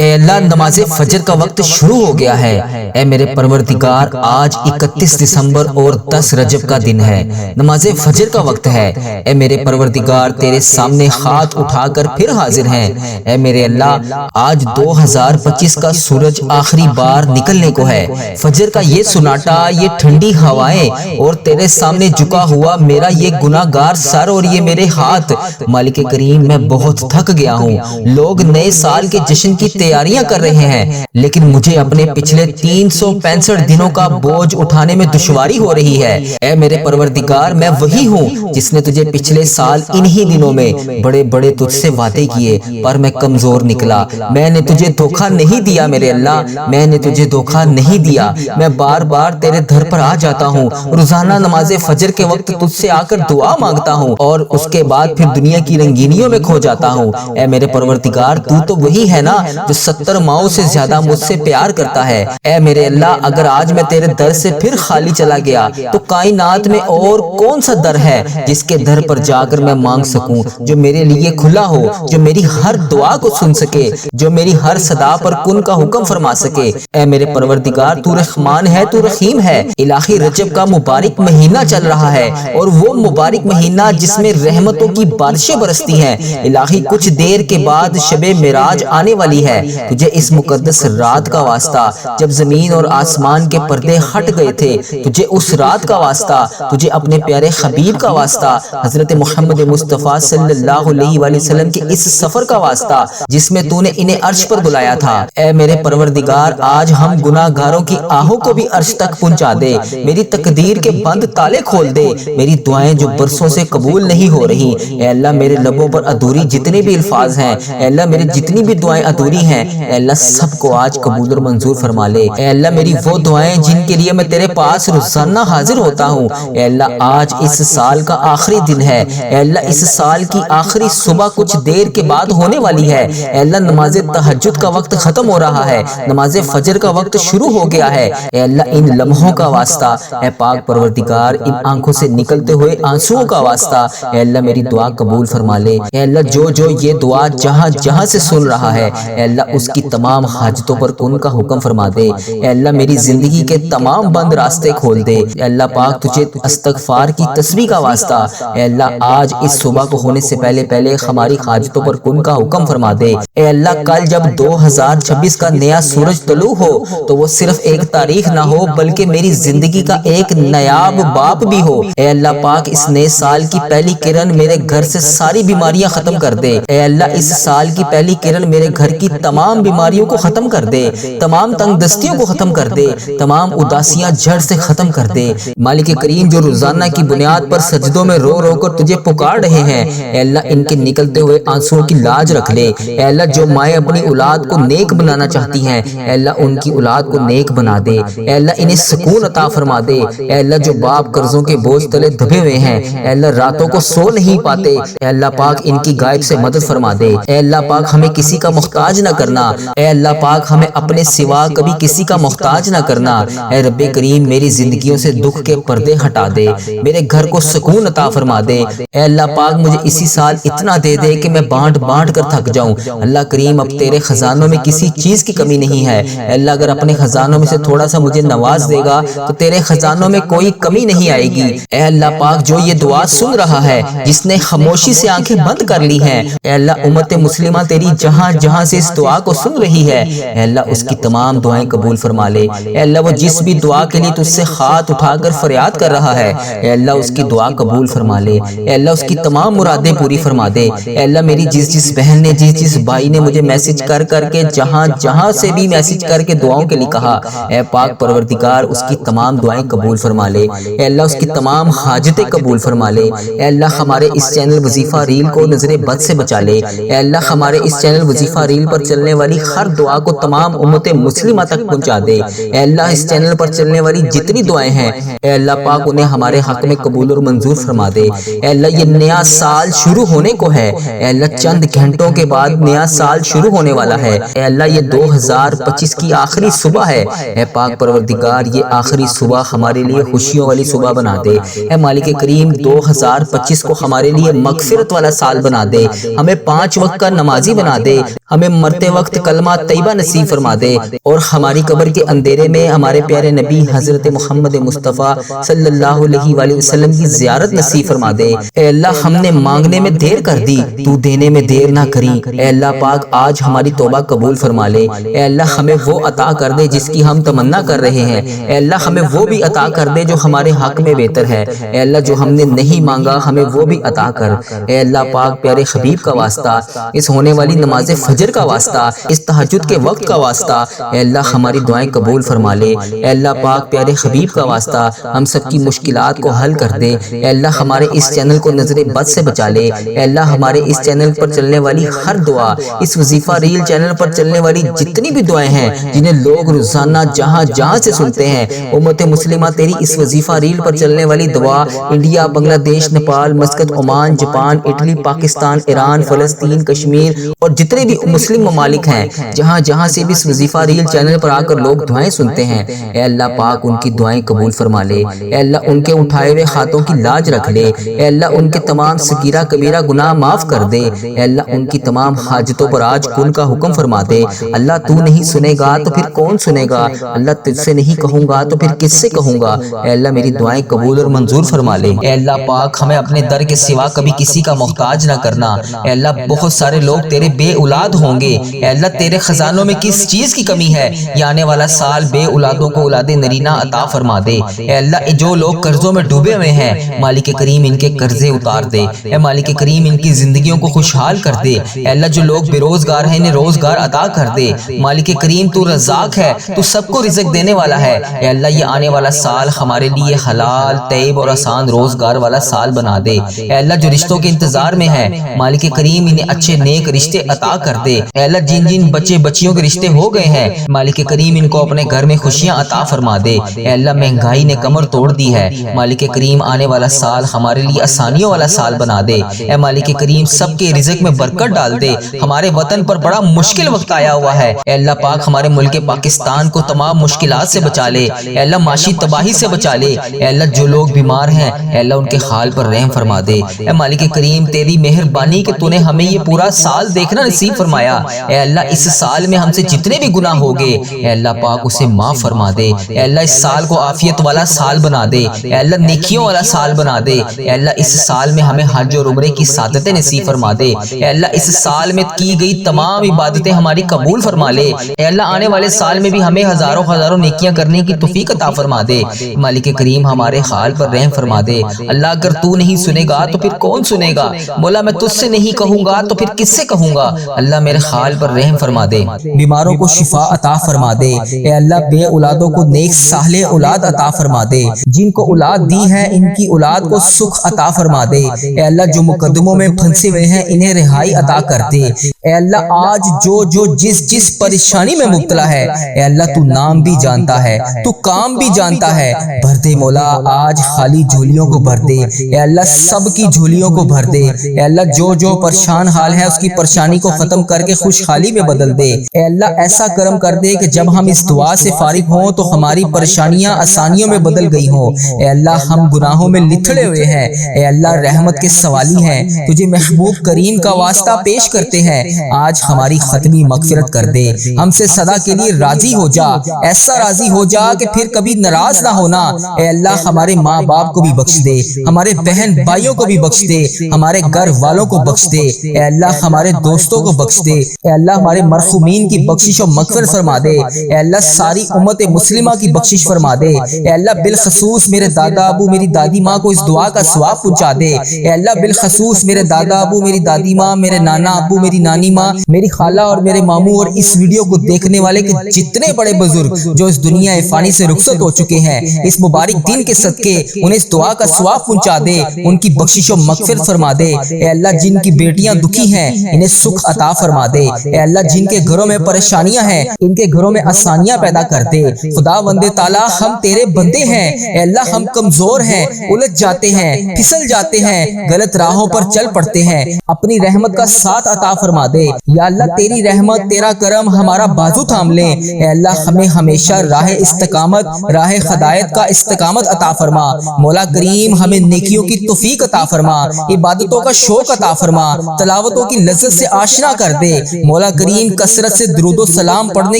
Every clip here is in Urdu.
اے اللہ نماز فجر کا وقت شروع ہو گیا ہے۔ اے میرے پروردگار آج 31 دسمبر اور 10 رجب کا دن ہے، نماز فجر کا وقت ہے۔ اے میرے پروردگار تیرے سامنے ہاتھ اٹھا کر پھر حاضر ہیں۔ اے میرے اللہ آج 2025 کا سورج آخری بار نکلنے کو ہے۔ فجر کا یہ سناٹا، یہ ٹھنڈی ہوائیں اور تیرے سامنے جھکا ہوا میرا یہ گناہگار سر اور یہ میرے ہاتھ، مالک کریم میں بہت تھک گیا ہوں۔ لوگ نئے سال کے جشن کی تیاریاں کر رہے ہیں، لیکن مجھے اپنے پچھلے 365 دنوں کا بوجھ اٹھانے میں دشواری ہو رہی ہے۔ اے میرے پروردگار میں وہی ہوں جس نے تجھے پچھلے سال انہی دنوں میں بڑے بڑے تجھ سے وعدے کیے، پر میں کمزور نکلا۔ میں نے تجھے دھوکہ نہیں دیا میرے اللہ، میں نے تجھے دھوکہ نہیں دیا۔ میں بار بار تیرے در پر آ جاتا ہوں، روزانہ نماز فجر کے وقت تجھ سے آ کر دعا مانگتا ہوں اور اس کے بعد پھر دنیا کی رنگینیوں میں کھو جاتا ہوں۔ اے میرے پروردگار تو وہی ہے نا جو 70 ماؤں سے زیادہ مجھ سے پیار کرتا ہے۔ اے میرے اللہ اگر آج میں تیرے در سے پھر خالی چلا گیا تو کائنات میں اور کون سا در ہے جس کے در پر جا کر میں مانگ سکوں، جو میرے لیے کھلا ہو، جو میری ہر دعا کو سن سکے، جو میری ہر صدا پر کن کا حکم فرما سکے۔ اے میرے پروردگار تو رحمان ہے، تو رحیم ہے۔ الہی رجب کا مبارک مہینہ چل رہا ہے اور وہ مبارک مہینہ جس میں رحمتوں کی بارشیں برستی ہیں۔ الہی کچھ دیر کے بعد شب معراج آنے والی ہے۔ تجھے اس مقدس رات کا واسطہ جب زمین اور آسمان کے پردے ہٹ گئے تھے، تجھے اس رات کا واسطہ، تجھے اپنے پیارے حبیب کا واسطہ، حضرت محمد مصطفیٰ صلی اللہ علیہ وآلہ وسلم کے اس سفر کا واسطہ جس میں تو نے انہیں عرش پر بلایا تھا۔ اے میرے پروردگار آج ہم گناہ گاروں کی آہوں کو بھی عرش تک پہنچا دے، میری تقدیر کے بند تالے کھول دے، میری دعائیں جو برسوں سے قبول نہیں ہو رہی، اے اللہ میرے لبوں پر ادھوری جتنے بھی الفاظ ہیں، اے اللہ میری جتنی بھی دعائیں ادھوری ہیں، اے اللہ سب کو آج قبول اور منظور فرما لے۔ اے اللہ میری وہ دعائیں جن کے لیے میں تیرے پاس روزانہ حاضر ہوتا ہوں، اے اللہ آج اس سال کا آخری دن ہے، اے اللہ اس سال کی آخری صبح کچھ دیر کے بعد ہونے والی ہے، اے اللہ نماز تہجد کا وقت ختم ہو رہا ہے، نماز فجر کا وقت شروع ہو گیا ہے۔ اے اللہ ان لمحوں کا واسطہ، اے پاک پروردگار ان آنکھوں سے نکلتے ہوئے آنسوؤں کا واسطہ، اے اللہ میری دعا قبول فرما لے۔ اے اللہ جو یہ دعا جہاں جہاں سے سن رہا ہے، اے اللہ اس کی تمام حاجتوں پر کن کا حکم فرما دے۔ اے اللہ میری زندگی کے تمام بند راستے کھول دے۔ اے اللہ پاک تجھے استغفار کی تسبیح کا واسطہ، اے اللہ آج اس صبح کو ہونے سے پہلے ہماری حاجتوں پر کن کا حکم فرما دے۔ اے اللہ کل جب 2026 کا نیا سورج طلوع ہو تو وہ صرف ایک تاریخ نہ ہو بلکہ میری زندگی کا ایک نایاب باب بھی ہو۔ اے اللہ پاک اس نئے سال کی پہلی کرن میرے گھر سے ساری بیماریاں ختم کر دے۔ اے اللہ اس سال کی پہلی کرن میرے گھر کی تمام بیماریوں کو ختم کر دے، تمام تنگ دستیوں کو ختم کر دے، تمام اداسیاں جڑ سے ختم کر دے۔ مالک کریم جو روزانہ کی بنیاد پر سجدوں میں رو رو کر تجھے پکار رہے ہیں، اے اللہ ان کے نکلتے ہوئے آنسوؤں کی لاج رکھ لے۔ اے اللہ جو مائیں اپنی اولاد کو نیک بنانا چاہتی ہیں، اے اللہ ان کی اولاد کو نیک بنا دے۔ اے اللہ انہیں سکون عطا فرما دے۔ اے اللہ جو باپ قرضوں کے بوجھ تلے دبے ہوئے ہیں، اے اللہ راتوں کو سو نہیں پاتے، اے اللہ پاک ان کی غائب سے مدد فرما دے۔ اے اللہ پاک ہمیں کسی کا محتاج نہ کرنا، اے اللہ پاک ہمیں اپنے سوا کبھی کسی کا محتاج نہ کرنا۔ اے رب کریم میری زندگیوں سے دکھ کے پردے ہٹا دے، میرے گھر کو سکون عطا فرما دے۔ اے اللہ پاک مجھے اسی سال اتنا دے دے کہ میں بانٹ بانٹ کر تھک جاؤں۔ اللہ کریم اب تیرے خزانوں میں کسی چیز کی کمی نہیں ہے، اے اللہ اگر اپنے خزانوں میں سے تھوڑا سا مجھے نواز دے گا تو تیرے خزانوں میں کوئی کمی نہیں آئے گی۔ اے اللہ پاک جو یہ دعا سن رہا ہے، جس نے خاموشی سے آنکھیں بند کر لی ہیں، اے اللہ امت مسلمہ تیری جہاں جہاں سے اس دعا کو سن رہی ہے، اے اللہ اس کی تمام دعائیں قبول فرما لے۔ اے اللہ وہ جس بھی دعا کے لیے تجھ سے ہاتھ اٹھا کر فریاد کر رہا ہے، اے اللہ اس کی دعا قبول فرما لے۔ اے اللہ اس کی تمام مرادیں پوری فرما دے۔ اے اللہ میری جس بہن نے جس بھائی نے مجھے میسج کر کے جہاں جہاں سے بھی میسج کر کے دعاؤں کے لیے کہا، اے پاک پروردگار اس کی تمام دعائیں قبول فرما لے۔ اے اللہ اس کی تمام حاجتیں قبول فرما لے۔ اے اللہ ہمارے اس چینل وظیفہ ریل کو نظر بد سے بچا لے۔ اے اللہ ہمارے اس چینل وظیفہ ریل پر چلنے والی ہر دعا کو تمام امت مسلمہ تک پہنچا دے۔ اے اللہ اس چینل پر چلنے والی جتنی دعائیں ہیں، اے اللہ پاک انہیں ہمارے حق میں قبول اور منظور فرما دے۔ اے اللہ یہ نیا سال شروع ہونے کو ہے، اے اللہ چند گھنٹوں کے بعد نیا سال شروع ہونے والا ہے۔ اے اللہ یہ 2025 کی آخری صبح ہے، اے پاک پروردگار یہ آخری صبح ہمارے لیے خوشیوں والی صبح بنا دے۔ اے مالک کریم 2025 کو ہمارے لیے مغفرت والا سال بنا دے، ہمیں 5 وقت کا نمازی بنا دے، ہمیں مرتے وقت کلمہ طیبہ نصیب فرما دے اور ہماری قبر کے اندھیرے میں ہمارے پیارے نبی حضرت محمد مصطفیٰ صلی اللہ علیہ وآلہ وسلم کی زیارت نصیب فرما دے۔ اے اللہ ہم نے مانگنے میں دیر کر دی، تو دینے میں دیر نہ کری۔ اے اللہ پاک آج ہماری توبہ قبول فرما لے۔ اے اللہ ہمیں وہ عطا کر دے جس کی ہم تمنا کر رہے ہیں۔ اے اللہ ہمیں وہ بھی عطا کر دے جو ہمارے حق میں بہتر ہے۔ اے اللہ جو ہم نے نہیں مانگا ہمیں وہ بھی عطا کر۔ اے اللہ پاک پیارے حبیب کا واسطہ، اس ہونے والی نماز فجر کا واسطہ، اس تہجد کے وقت کا واسطہ، اے اللہ ہماری دعائیں قبول فرما لے۔ اے اللہ پاک پیارے حبیب کا واسطہ ہم سب کی مشکلات کو حل کر دے۔ اے اللہ ہمارے اس چینل کو نظر بد سے بچا لے۔ اے اللہ ہمارے اس چینل پر چلنے والی ہر دعا، اس وظیفہ ریل چینل پر چلنے والی جتنی بھی دعائیں ہیں جنہیں لوگ روزانہ جہاں جہاں سے سنتے ہیں، امت مسلمہ تیری اس وظیفہ ریل پر چلنے والی دعا انڈیا، بنگلہ دیش، Nepal, Muscat, Oman, Japan, Italy, Pakistan, Iran, فلسطین، کشمیر اور جتنے بھی مسلم ممالک ہیں جہاں جہاں سے بھی اس وظیفہ ریل چینل پر آ کر لوگ دعائیں سنتے ہیں، اے اللہ پاک ان کی دعائیں قبول فرما لے۔ اے اللہ ان کے اٹھائے ہوئے ہاتھوں کی لاج رکھ لے۔ اے اللہ ان کے تمام صغیرہ کبیرہ گناہ معاف کر دے۔ اے اللہ ان کی تمام حاجتوں پر آج کن کا حکم فرما دے۔ اللہ تو نہیں سنے گا تو پھر کون سنے گا؟ اللہ تجھ سے نہیں کہوں گا تو پھر کس سے کہوں گا؟ اے اللہ میری دعائیں قبول اور منظور فرما لے۔ اے اللہ پاک ہمیں اپنے در کے سوا کبھی کسی کا محتاج نہ کرنا۔ اے اللہ بہت سارے لوگ تیرے بے اولاد ہوں گے، اے اللہ تیرے خزانوں میں کس چیز کی کمی ہے؟ یہ آنے والا سال بے اولادوں کو اولاد نرینہ عطا فرما دے۔ اے اللہ جو لوگ قرضوں میں ڈوبے ہوئے ہیں، مالک کریم ان کے قرضے اتار دے۔ اے مالک کریم ان کی زندگیوں کو خوشحال کر دے۔ اے اللہ جو لوگ بے روزگار ہیں انہیں روزگار عطا کر دے۔ مالک کریم تو رزاق ہے، تو سب کو رزق دینے والا ہے۔ اے اللہ یہ آنے والا سال ہمارے لیے حلال، طیب اور آسان روزگار والا سال بنا دے۔ اے اللہ جو رشتوں کے انتظار میں ہے، مالک کریم انہیں اچھے نیک رشتے عطا کر دے۔ اے اللہ جن جن بچے بچیوں کے رشتے ہو گئے ہیں، مالک کریم ان کو اپنے گھر میں خوشیاں عطا فرما دے۔ اے اللہ مہنگائی نے کمر توڑ دی ہے، مالک کریم آنے والا سال ہمارے لیے آسانیوں والا سال بنا دے۔ اے مالک کریم سب کے رزق میں برکت ڈال دے۔ ہمارے وطن پر بڑا مشکل وقت آیا ہوا ہے، اے اللہ پاک ہمارے ملک پاکستان کو تمام مشکلات سے بچا لے۔ اے اللہ معاشی تباہی سے بچا لے۔ اے اللہ جو لوگ بیمار ہیں، اے اللہ ان کے حال پر رحم فرما دے۔ اے مالک کریم تیری مہربانی کہ تو نے ہمیں یہ پورا سال دیکھنا نصیب فرمایا۔ اے اللہ اس سال میں ہم سے جتنے بھی گناہ ہو گئے، اے اللہ پاک اسے معاف فرما دے۔ اے اللہ اس سال کو عافیت والا سال بنا دے۔ اے اللہ نیکیوں والا سال بنا دے۔ اے اللہ اس سال میں ہمیں حج اور عمرے کی سعادتیں نصیب فرما دے۔ اے اللہ اس سال میں کی گئی تمام عبادتیں ہماری قبول فرما لے۔ اے اللہ آنے والے سال میں بھی ہمیں ہزاروں ہزاروں نیکیاں کرنے کی توفیق عطا فرما دے۔ مالک کریم ہمارے حال پر رحم فرما دے۔ اللہ اگر تو نہیں سنے گا تو پھر کون سنے گا؟ مولا میں تجھ سے نہیں کہوں گا تو پھر کس سے کہوں گا؟ اللہ میرے حال پر رحم فرما دے۔ بیماروں کو شفا عطا فرما دے۔ اے اللہ بے اولادوں کو نیک صالح اولاد عطا فرما دے۔ جن کو اولاد دی ہے ان کی اولاد کو سکھ عطا فرما دے۔ اے اللہ جو مقدموں میں پھنسے ہوئے ہیں انہیں رہائی عطا کر دے۔ اے اللہ آج جو جس پریشانی میں مبتلا ہے، اے اللہ تو نام بھی جانتا ہے، تو کام بھی جانتا ہے، بھر دے مولا آج خالی جھولیوں کو بھر دے۔ اے اللہ سب کی جھولیوں کو بھر دے۔ اے اللہ جو پریشان حال ہے اس کی پریشانی کو ختم کر کے خوشحالی میں بدل دے۔ اے اللہ ایسا کرم کر دے کہ جب ہم اس دعا سے فارغ ہوں تو ہماری پریشانیاں آسانیوں میں بدل گئی ہوں۔ اے اللہ ہم گناہوں میں لتھڑے ہوئے ہیں، اے اللہ رحمت کے سوالی ہیں، تجھے محبوب کریم کا واسطہ پیش کرتے ہیں، آج ہماری ختمی مغفرت کر دے۔ ہم سے سدا کے لیے راضی ہو جا، ایسا راضی ہو جا کہ پھر کبھی ناراض نہ ہونا۔ اے اللہ ہمارے ماں باپ کو بھی بخش دے، ہمارے بہن بھائیوں کو بھی بخش دے، ہمارے گھر والوں کو بخش دے۔ اے اللہ ہمارے دوستوں کو بخش دے۔ اے اللہ ہمارے مرحومین کی بخشش و مغفرت فرما دے۔ اے اللہ ساری امت مسلمہ کی بخشش فرما دے۔ اے اللہ بالخصوص میرے دادا ابو میری دادی ماں کو اس دعا کا ثواب پہنچا دے۔ اے اللہ بالخصوص میرے دادا ابو میری دادی ماں، میرے نانا ابو میری نانی ماں، میری خالہ اور میرے ماموں اور اس ویڈیو کو دیکھنے والے کے جتنے بڑے بزرگ جو اس دنیا فانی سے رخصت ہو چکے ہیں، اس مبارک دن کے صدقے انہیں اس دعا کا ثواب پہنچا دے، ان کی بخشش و مغفرت فرما دے۔ اے اللہ جن کی بیٹیاں دکھی ہیں انہیں سکھ عطا فرما دے۔ اے اللہ جن کے گھروں میں پریشانیاں ہیں ان کے گھروں میں آسانیاں پیدا کر دے۔ خدا بندے تعالیٰ ہم تیرے بندے ہیں، اے اللہ ہم کمزور ہیں، الجھ جاتے ہیں، پھسل جاتے ہیں، غلط راہوں پر چل پڑتے ہیں، اپنی رحمت کا ساتھ عطا فرما دے۔ یا اللہ تیری رحمت تیرا کرم ہمارا بازو تھام لے۔ اے اللہ ہمیں ہمیشہ راہ استقامت، راہ ہدایت کا استقامت عطا فرما۔ مولا کریم ہمیں نیکیوں کی توفیق عطا فرما، عبادتوں کا شوق عطا فرما، تلاوتوں کی لذت سے آشنا کر دے۔ مولا کریم کثرت سے درود و سلام پڑھنے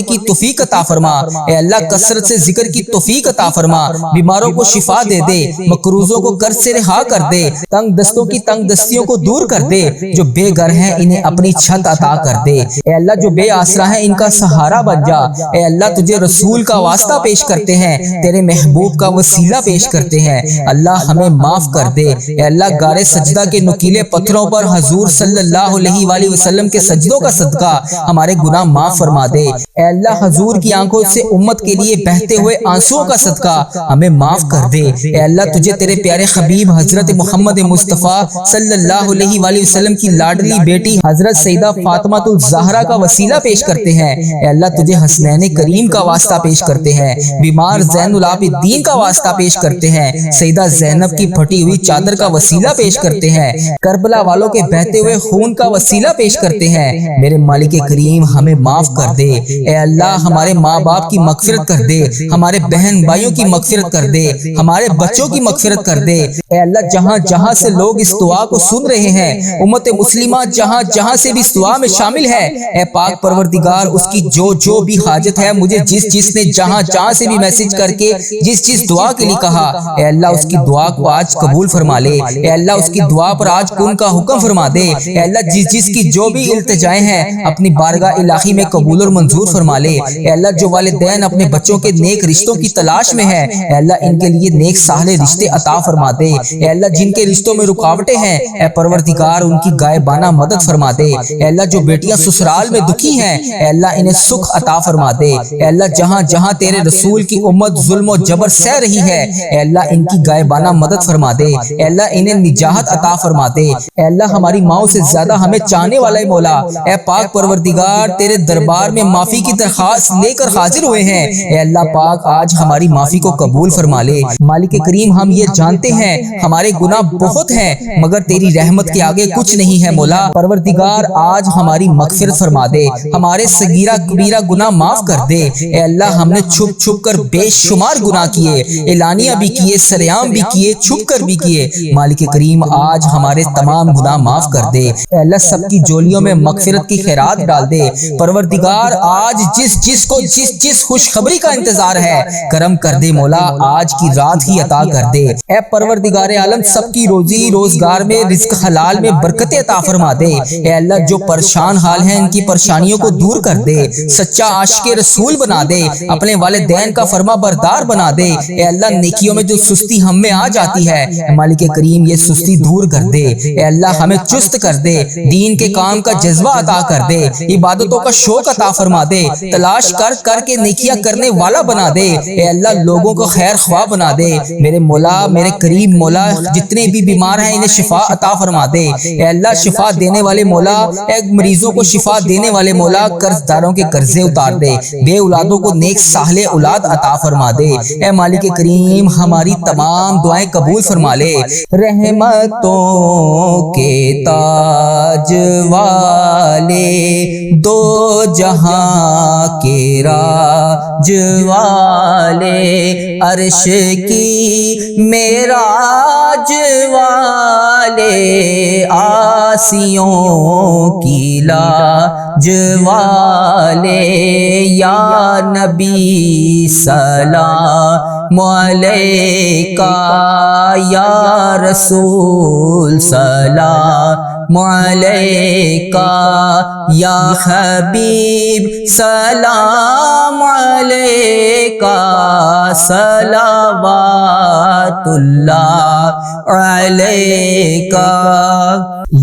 کی توفیق عطا فرما۔ اے اللہ کثرت سے ذکر کی توفیق عطا فرما، بیماروں کو شفا دے دے، مقروضوں کو قرض سے رہا کر دے، تنگ دستوں کی تنگ دستیوں کو دور کر دے، جو بے گھر ہیں انہیں اپنی چھت عطا کر دے۔ اے اللہ جو بے آسرا ہیں ان کا سہارا بن جا۔ اے اللہ تجھے رسول کا واسطہ پیش کرتے ہیں، تیرے محبوب کا وسیلہ پیش کرتے ہیں، اللہ ہمیں معاف کر دے۔ اے اللہ غار سجدہ کے نکیلے پتھروں پر حضور صلی اللہ علیہ وآلہ وسلم کے سجدوں کا صدقہ ہمارے گناہ معاف فرما دے۔ اے اللہ حضور کی آنکھوں سے امت کے لیے بہتے ہوئے آنسوؤں کا صدقہ ہمیں معاف کر دے۔ اے اللہ تجھے تیرے پیارے حبیب حضرت محمد مصطفیٰ صلی اللہ علیہ وآلہ وسلم کی لاڈلی بیٹی حضرت سیدہ فاطمہ الزہرا کا وسیلہ پیش کرتے ہیں۔ اے اللہ تجھے حسنین کریم کا واسطہ پیش کرتے ہیں، بیمار زین العابدین کا واسطہ پیش کرتے ہیں، سیدہ زینب کی پھٹی ہوئی چادر کا وسیلہ پیش کرتے ہیں، کربلا والوں کے بہتے ہوئے خون کا وسیلہ پیش کرتے ہیں۔ میرے مالک کریم ہمیں معاف کر دے۔ اے اللہ ہمارے ماں باپ کی مغفرت کر دے، ہمارے بہن بھائیوں کی مغفرت کر دے، ہمارے بچوں کی مغفرت کر دے۔ اے اللہ جہاں جہاں سے لوگ اس دعا کو سن رہے ہیں، امت مسلمہ جہاں جہاں سے بھی اس دعا میں شامل ہے، اے پاک پروردگار اس کی جو بھی حاجت ہے، مجھے جس نے جہاں سے بھی میسج کر کے جس دعا کے لیے کہا، اے اللہ اس کی دعا کو آج قبول فرما لے۔ اے اللہ اس کی دعا پر آج کن کا حکم فرما دے۔ اے اللہ جس کی جو بھی التجائیں ہیں اپنی بارگاہ الہی میں قبول اور منظور فرما لے۔ اے اللہ جو والدین اپنے بچوں کے نیک رشتوں کی تلاش میں ہیں، اے اللہ ان کے لیے نیک صالح رشتے عطا فرما دے۔ اے اللہ جن کے رشتوں میں رکاوٹیں ہیں، اے پروردگار ان کی غائبانہ مدد فرما دے۔ اے اللہ جو بیٹیاں سسرال میں دکھی ہیں، اے اللہ انہیں سکھ عطا فرما دے۔ اے اللہ جہاں جہاں تیرے رسول کی امت ظلم و جبر سہ رہی ہے، اے اللہ ان کی غائبانہ مدد فرما دے۔ اے اللہ انہیں نجات عطا فرما دے۔ اے اللہ ہماری ماؤں سے زیادہ ہمیں چاہنے والا مولا، اے پاک پروردگار تیرے دربار میں معافی کی درخواست لے کر حاضر ہوئے ہیں۔ اے اللہ پاک آج ہماری معافی کو قبول فرما لے۔ مالک کریم ہم یہ جانتے ہیں ہمارے گناہ بہت ہیں، مگر تیری رحمت کے آگے کچھ نہیں ہے مولا۔ پروردگار آج ہماری مغفرت فرما دے، ہمارے صغیرہ کبیرہ گناہ معاف کر دے۔ اے اللہ ہم نے چھپ چھپ کر بے شمار گناہ کیے، اعلانیہ بھی کیے، سریعام بھی کیے، چھپ کر بھی کیے۔ مالک کریم آج ہمارے تمام گناہ معاف کر دے۔ اے اللہ سب کی جولیوں میں مغفرت کی خیرات ڈال دے۔ پروردگار آج جس کو جس خوشخبری کا انتظار ہے کرم کر دے مولا، آج کی رات ہی عطا کر دے۔ اے پروردگار عالم سب کی روزی روزگار میں رزق حلال میں برکت عطا فرما دے۔ اے اللہ جو پریشان حال ہیں ان کی پریشانیوں کو دور کر دے، سچا عاشق رسول بنا دے، اپنے والدین کا فرما بردار بنا دے۔ اے اللہ نیکیوں میں جو سستی ہم میں آ جاتی ہے، مالک کریم یہ سستی دور کر دے۔ اے اللہ ہمیں چست کر دے، دین کے کام کا جذبہ عطا کر دے، عبادتوں کا شوق عطا فرما دے، تلاش کر کے نیکیاں کرنے والا بنا دے۔ اے اللہ لوگوں کو خیر خواہ بنا دے۔ میرے مولا میرے کریم مولا جتنے بھی بیمار ہیں انہیں شفا عطا فرما دے۔ اے اللہ شفا دینے والے مولا، اے مریضوں کو شفا دینے والے مولا، قرض داروں کے قرضے اتار دے، بے اولادوں کو نیک صالح اولاد عطا فرما دے۔ اے مالک کریم ہماری تمام دعائیں قبول فرما لے۔ رحمتوں کے تاج والے، دو جہاں کے راج والے، عرش کی معراج والے، آسیوں کی لاج والے، یا نبی سلام علیکہ، یا رسول سلام علیکہ، یا حبیب سلام علیکہ، صلوات اللہ علیکہ۔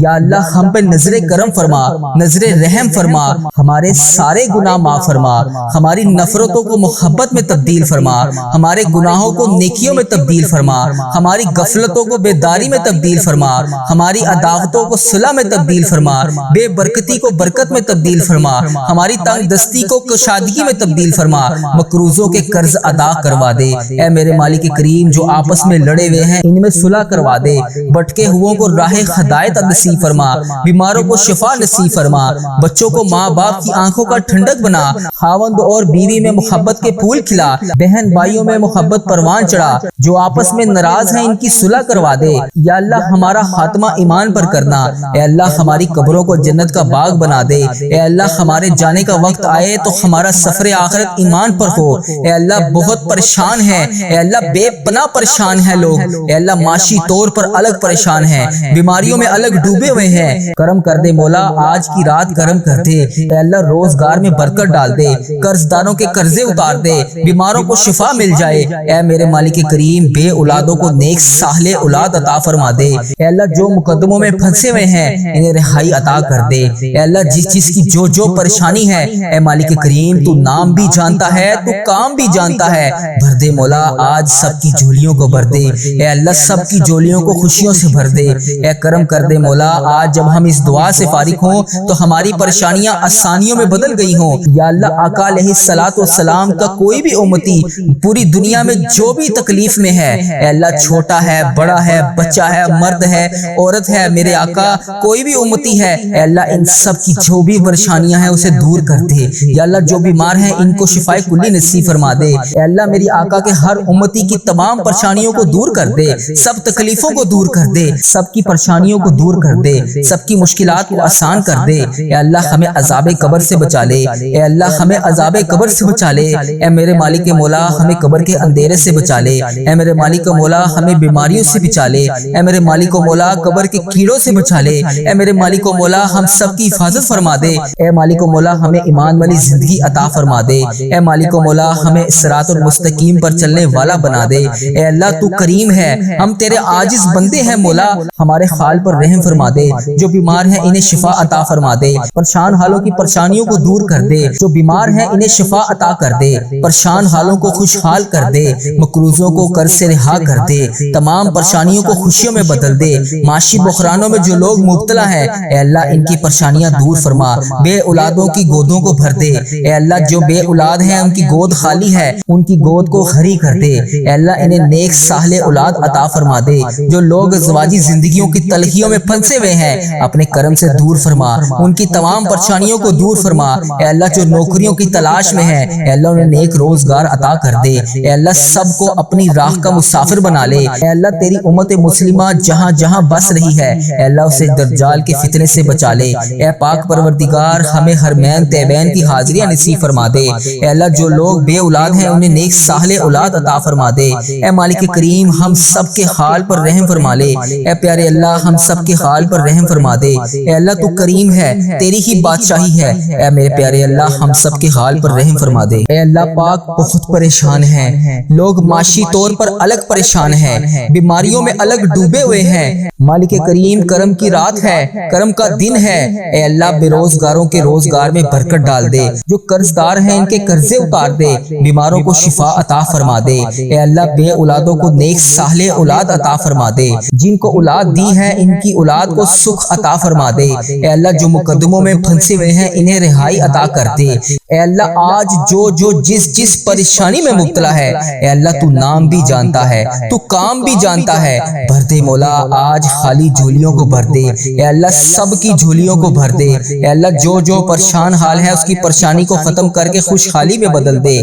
یا اللہ ہم پہ نظر کرم فرما، نظر رحم فرما، ہمارے سارے گناہ معاف فرما، ہماری نفرتوں کو محبت میں تبدیل فرما، ہمارے گناہوں کو نیکیوں میں تبدیل فرما، ہماری غفلتوں کو بیداری میں تبدیل فرما، ہماری عداوتوں کو صلح میں تبدیل فرما، بے برکتی کو برکت میں تبدیل فرما، ہماری تنگ دستی کو کشادگی میں تبدیل فرما، مقروضوں کے کے قرض ادا کروا دے۔ اے میرے مالک کریم جو آپس میں لڑے ہوئے ہیں ان میں صلح کروا دے، بھٹکے ہوئوں کو راہ ہدایت نصیب فرما، بیماروں کو شفا نصیب فرما، بچوں کو ماں باپ کی آنکھوں کا ٹھنڈک بنا، خاوند اور بیوی میں محبت کے پھول کھلا، بہن بھائیوں میں محبت پروان چڑھا، جو آپس میں ناراض ہیں ان کی صلح کروا دے۔ یا اللہ ہمارا خاتمہ ایمان پر کرنا، اے اللہ ہماری قبروں کو جنت کا باغ بنا دے، اے اللہ ہمارے جانے کا وقت آئے تو ہمارا سفر آخرت ایمان پر ہو۔ اے اللہ بہت پریشان ہے، اے اللہ بے پناہ پریشان ہے لوگ، اے اللہ معاشی طور پر الگ پریشان ہیں، بیماریوں میں الگ ڈوبے ہوئے ہیں، کرم کر دے مولا، آج کی رات کرم کر دے، اے اللہ روزگار میں برکت ڈال دے، قرض داروں کے قرضے اتار دے، بیماروں کو شفا مل جائے، اے میرے مالک کریم بے اولادوں کو نیک صالح اولاد عطا فرما دے، اے اللہ جو مقدموں میں پھنسے ہوئے ہیں انہیں رہائی عطا کر دے، اے اللہ جس چیز کی جو پریشانی ہے اے مالک کریم تو نام بھی جانتا ہے تو کام بھی جانتا ہے، بھر دے مولا، آج سب کی جھولیوں کو بھر دے، اے اللہ سب کی جھولیوں کو خوشیوں سے بھر دے، اے کرم کر دے مولا، آج جب ہم اس دعا سے فارغ ہوں تو ہماری پریشانیاں آسانیوں میں بدل گئی ہوں، یا اللہ آقا علیہ الصلوۃ والسلام کا کوئی بھی امتی پوری دنیا میں جو بھی تکلیف میں ہے، اے اللہ چھوٹا ہے بڑا ہے بچہ ہے مرد ہے عورت ہے، میرے آقا کوئی بھی امتی ہے، اے اللہ ان سب کی جو بھی پریشانیاں ہیں اسے دور کر دے، یا اللہ جو بیمار ہیں ان کو شفائے کلی نصیب فرما دے، اے اللہ میری آقا کے ہر امتی کی تمام پریشانیوں کو دور کر دے، سب تکلیفوں کو دور کر دے، سب کی پریشانیوں کو دور کر دے، سب کی مشکلات کو آسان کر دے، اے اللہ ہمیں عذاب قبر سے بچا لے، اے اللہ ہمیں عذاب قبر سے بچا لے، اے میرے مالک مولا ہمیں قبر کے اندھیرے سے بچا لے، اے میرے مالک مولا ہمیں بیماریوں سے بچا لے، اے میرے مالک مولا قبر کے کیڑوں سے بچا لے، اے میرے مالک مولا ہم سب کی حفاظت فرما دے، اے مالک مولا ہمیں ایمان والی زندگی عطا فرما دے، اے مالک مولا ہمیں صراط المستقیم پر چلنے والا بنا دے، اے اللہ تو کریم ہے، ہم تیرے عاجز بندے ہیں مولا، ہمارے حال پر رحم فرما دے، جو بیمار ہیں انہیں شفا عطا فرما دے، پریشان حالوں کی پریشانیوں کو دور کر دے، جو بیمار ہیں انہیں شفا عطا کر دے، پریشان حالوں کو خوشحال کر دے، مقروضوں کو قرض سے رہا کر دے، تمام پریشانیوں کو خوشیوں میں بدل دے، معاشی بحرانوں میں جو لوگ مبتلا ہیں اے اللہ ان کی پریشانیاں دور فرما، بے اولادوں کی گودوں کو بھر دے، اے اللہ جو بے اولاد ہیں ان کی گود خالی ہے ان کی گود کو ہری کر دے، اے اللہ انہیں نیک صالح اولاد عطا فرما دے، جو لوگ ازواجی زندگیوں کی تلخیوں میں پھنسے ہوئے ہیں اپنے کرم سے دور فرما، ان کی تمام پریشانیوں کو دور فرما، اے اللہ جو نوکریوں کی تلاش میں ہے اے اللہ انہیں نیک روزگار عطا کر دے، اے اللہ سب کو اپنی راہ کا مسافر بنا لے، اے اللہ تیری امت مسلمہ جہاں جہاں بس رہی ہے اے اللہ اسے دجال کے فتنے سے بچا لے، اے پاک پروردگار ہمیں حرمین طیبین کی حاضریاں نصیب فرما دے، اے اللہ جو لوگ بے اولاد ہیں انہیں نیک صالح اولاد عطا فرما دے، اے مالک کریم ہم سب کے حال پر رحم فرما لے، اے پیارے اللہ ہم سب کے حال پر رحم فرما دے، اے اللہ تو کریم ہے تیری ہی بادشاہی ہے، اے میرے پیارے اللہ ہم سب کے حال پر رحم فرما دے، اے اللہ پاک بہت پریشان ہیں لوگ، معاشی طور پر الگ پریشان ہیں، بیماریوں میں الگ ڈوبے ہوئے ہیں، مالک کریم کرم کی رات ہے کرم کا دن ہے، اے اللہ بے روزگاروں کے روزگار میں برکت ڈال دے، جو قرض دار ہیں ان کے قرضے اتار دے، بیماروں کو شفا عطا فرما دے، اے اللہ بے اولادوں کو نیک صالح اولاد عطا فرما دے، جن کو اولاد دی ہے ان کی اولاد کو سکھ عطا فرما دے، اے اللہ جو مقدموں میں پھنسے ہوئے ہیں انہیں رہائی عطا کر دے، اے اللہ آج جو جس پریشانی میں مبتلا ہے اے اللہ تو نام بھی جانتا ہے تو کام بھی جانتا ہے، بھر دے مولا آج خالی جھولیوں کو بھر دے، اے اللہ سب کی جھولیوں کو بھر دے، اے اللہ جو پریشان حال ہے اس کی پریشانی کو ختم کر کے خوشحالی میں بدل دے،